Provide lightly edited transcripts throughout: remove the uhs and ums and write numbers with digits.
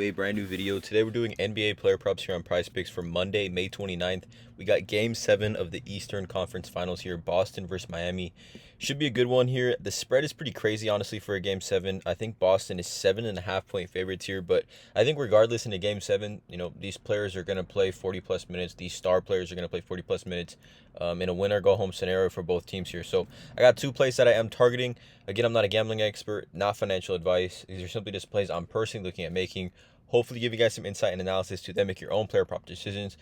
A brand new video. Today we're doing NBA player props here on PrizePicks for Monday, May 29th. We got game 7 of the Eastern Conference Finals here, Boston versus Miami. Should be a good one here. The spread is pretty crazy, honestly, for a game 7. I think Boston is 7.5-point favorites here, but I think regardless in a game 7, these players are going to play 40-plus minutes. These star players are going to play 40-plus minutes in a winner-go-home scenario for both teams here. So I got 2 plays that I am targeting. Again, I'm not a gambling expert, not financial advice. These are simply just plays I'm personally looking at making. Hopefully give you guys some insight and analysis to then make your own player prop decisions.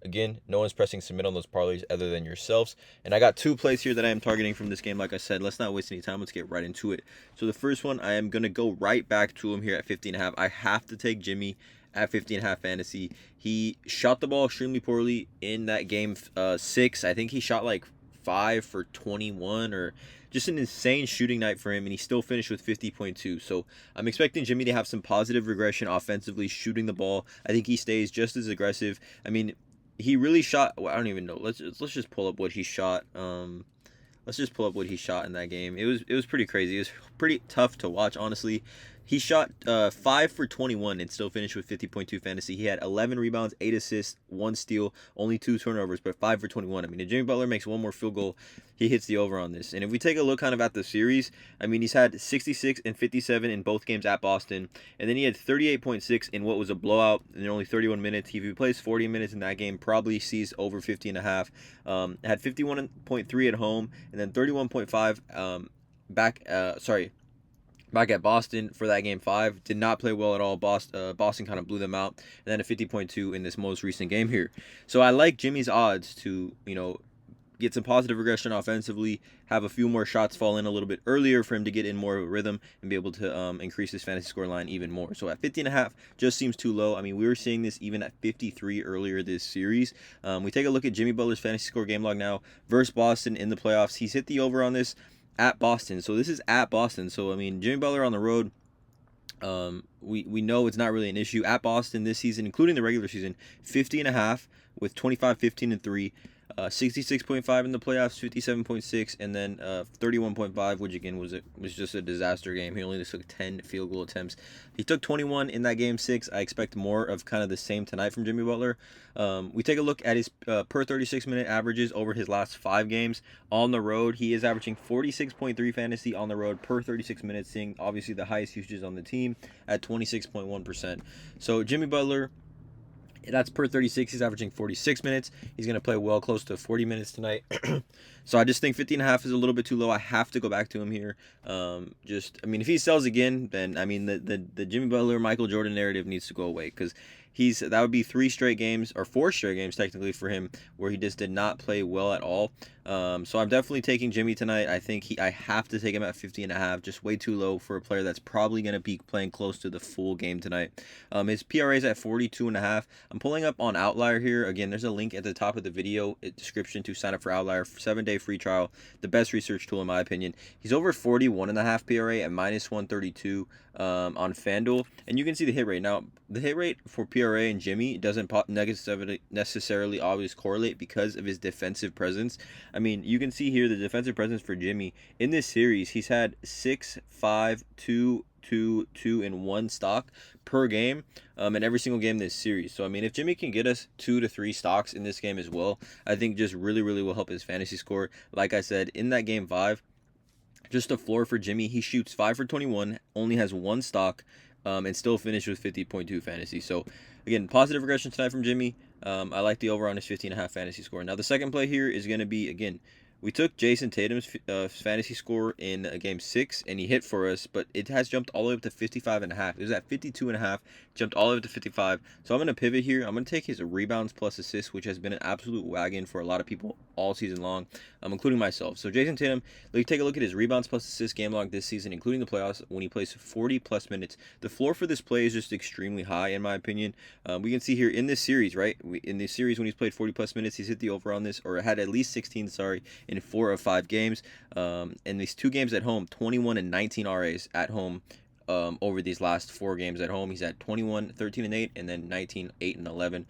Again, no one's pressing submit on those parlays other than yourselves. And I got 2 plays here that I am targeting from this game. Like I said, let's not waste any time. Let's get right into it. So the first one, I am going to go right back to him here at 50.5. I have to take Jimmy at 50.5 fantasy. He shot the ball extremely poorly in that game 6. I think he shot like 5 for 21 or just an insane shooting night for him, and he still finished with 50.2. So I'm expecting Jimmy to have some positive regression offensively, shooting the ball. I think he stays just as aggressive. I mean, he really shot. Well, I don't even know. Let's just pull up what he shot. Let's just pull up what he shot in that game. It was pretty crazy. It was pretty tough to watch, honestly. He shot 5 for 21 and still finished with 50.2 fantasy. He had 11 rebounds, 8 assists, 1 steal, only 2 turnovers, but 5 for 21. I mean, if Jimmy Butler makes one more field goal, he hits the over on this. And if we take a look kind of at the series, I mean, he's had 66 and 57 in both games at Boston. And then he had 38.6 in what was a blowout in only 31 minutes. If he plays 40 minutes in that game, probably sees over 50.5. Had 51.3 at home and then 31.5 back at Boston for that game 5. Did not play well at all. Boston kind of blew them out. And then a 50.2 in this most recent game here. So I like Jimmy's odds to, get some positive regression offensively, have a few more shots fall in a little bit earlier for him to get in more of a rhythm and be able to increase his fantasy score line even more. So at 50.5 just seems too low. I mean, we were seeing this even at 53 earlier this series. We take a look at Jimmy Butler's fantasy score game log now versus Boston in the playoffs. He's hit the over on this at Boston. So this is at Boston. So, I mean, Jimmy Butler on the road, we know it's not really an issue. At Boston this season, including the regular season, 50.5 with 25, 15, and 3. 66.5 in the playoffs, 57.6, and then 31.5, which again was just a disaster game. He only took 10 field goal attempts. He took 21 in that game 6. I expect more of kind of the same tonight from Jimmy Butler. We take a look at his per 36-minute averages over his last 5 games on the road. He is averaging 46.3 fantasy on the road per 36 minutes, seeing obviously the highest usages on the team at 26.1%. So Jimmy Butler, that's per 36. He's averaging 46 minutes. He's going to play well close to 40 minutes tonight. So I just think 50.5 is a little bit too low. I have to go back to him here. If he sells again, then, I mean, the Jimmy Butler, Michael Jordan narrative needs to go away because that would be 3 straight games or 4 straight games technically for him where he just did not play well at all. So I'm definitely taking Jimmy tonight. I think I have to take him at 50.5, just way too low for a player that's probably going to be playing close to the full game tonight. His PRA is at 42.5. I'm pulling up on Outlier here. Again, there's a link at the top of the video description to sign up for Outlier, 7-day free trial, the best research tool in my opinion. He's over 41.5 PRA at minus 132 on FanDuel, and you can see the hit rate. Now, the hit rate for PRA and Jimmy doesn't necessarily always correlate because of his defensive presence. I mean, you can see here the defensive presence for Jimmy in this series. He's had 6, 5, 2, 2, 2, and 1 stock per game in every single game this series. So, I mean, if Jimmy can get us 2 to 3 stocks in this game as well, I think just really, really will help his fantasy score. Like I said, in that game 5, just a floor for Jimmy. He shoots 5 for 21, only has 1 stock, and still finished with 50.2 fantasy. So, again, positive regression tonight from Jimmy. I like the over on his 50.5 fantasy score. Now, the second play here is going to be, again, we took Jason Tatum's fantasy score in game 6, and he hit for us, but it has jumped all the way up to 55.5. It was at 52.5, jumped all the way up to 55. So I'm going to pivot here. I'm going to take his rebounds plus assists, which has been an absolute wagon for a lot of people all season long, including myself. So Jason Tatum, take a look at his rebounds plus assists game log this season, including the playoffs, when he plays 40-plus minutes. The floor for this play is just extremely high, in my opinion. We can see here in this series, right? In this series, when he's played 40-plus minutes, he's hit the over on this, or had at least 16, in 4 of 5 games. And these 2 games at home, 21 and 19 RAs at home over these last 4 games at home. He's at 21, 13, and 8, and then 19, 8, and 11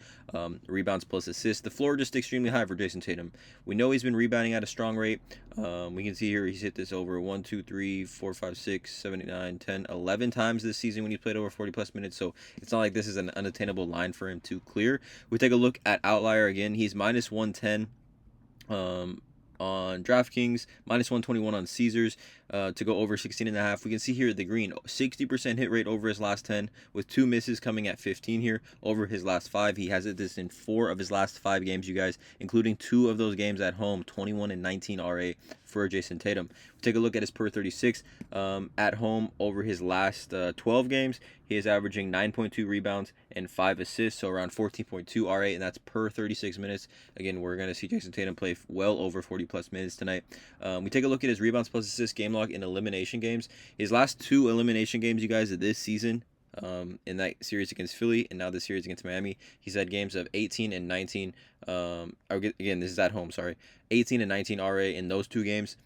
rebounds plus assists. The floor just extremely high for Jason Tatum. We know he's been rebounding at a strong rate. We can see here he's hit this over 1, 2, 3, 4, 5, 6, 7, 8, 9, 10, 11 times this season when he played over 40 plus minutes. So it's not like this is an unattainable line for him to clear. We take a look at outlier again. He's minus 110 on DraftKings, minus 121 on Caesars to go over 16.5. We can see here the green 60% hit rate over his last 10 with 2 misses coming at 15 here over his last 5. He has it this in 4 of his last 5 games, you guys, including 2 of those games at home, 21 and 19 RA for Jason Tatum. We take a look at his per 36 at home over his last 12 games. He is averaging 9.2 rebounds and 5 assists, so around 14.2 RA, and that's per 36 minutes. Again, we're going to see Jason Tatum play well over 40 plus minutes tonight. We take a look at his rebounds plus assists game log in elimination games. His last 2 elimination games, you guys, of this season, in that series against Philly and now this series against Miami, he's had games of 18 and 19. Again, this is at home, sorry. 18 and 19 RA in those 2 games.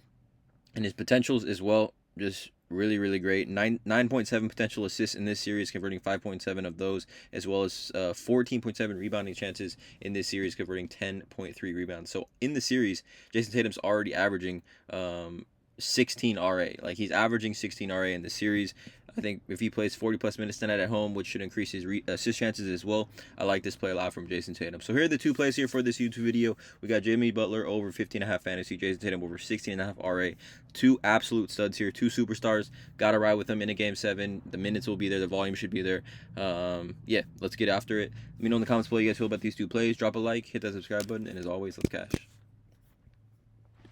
And his potentials as well, just really, really great. 9.7 potential assists in this series, converting 5.7 of those, as well as 14.7 rebounding chances in this series, converting 10.3 rebounds. So in the series, Jason Tatum's already averaging 16 RA. Like, he's averaging 16 RA in the series. I think if he plays 40 plus minutes tonight at home, which should increase his assist chances as well, I like this play a lot from Jason Tatum. So here are the 2 plays here for this YouTube video. We got Jimmy Butler over 15.5 fantasy, Jason Tatum over 16.5 RA. 2 absolute studs here, 2 superstars. Got to ride with them in a game 7. The minutes will be there, the volume should be there. Yeah, let's get after it. Let me know in the comments below how you guys feel about these 2 plays. Drop a like, hit that subscribe button, and as always, let's cash.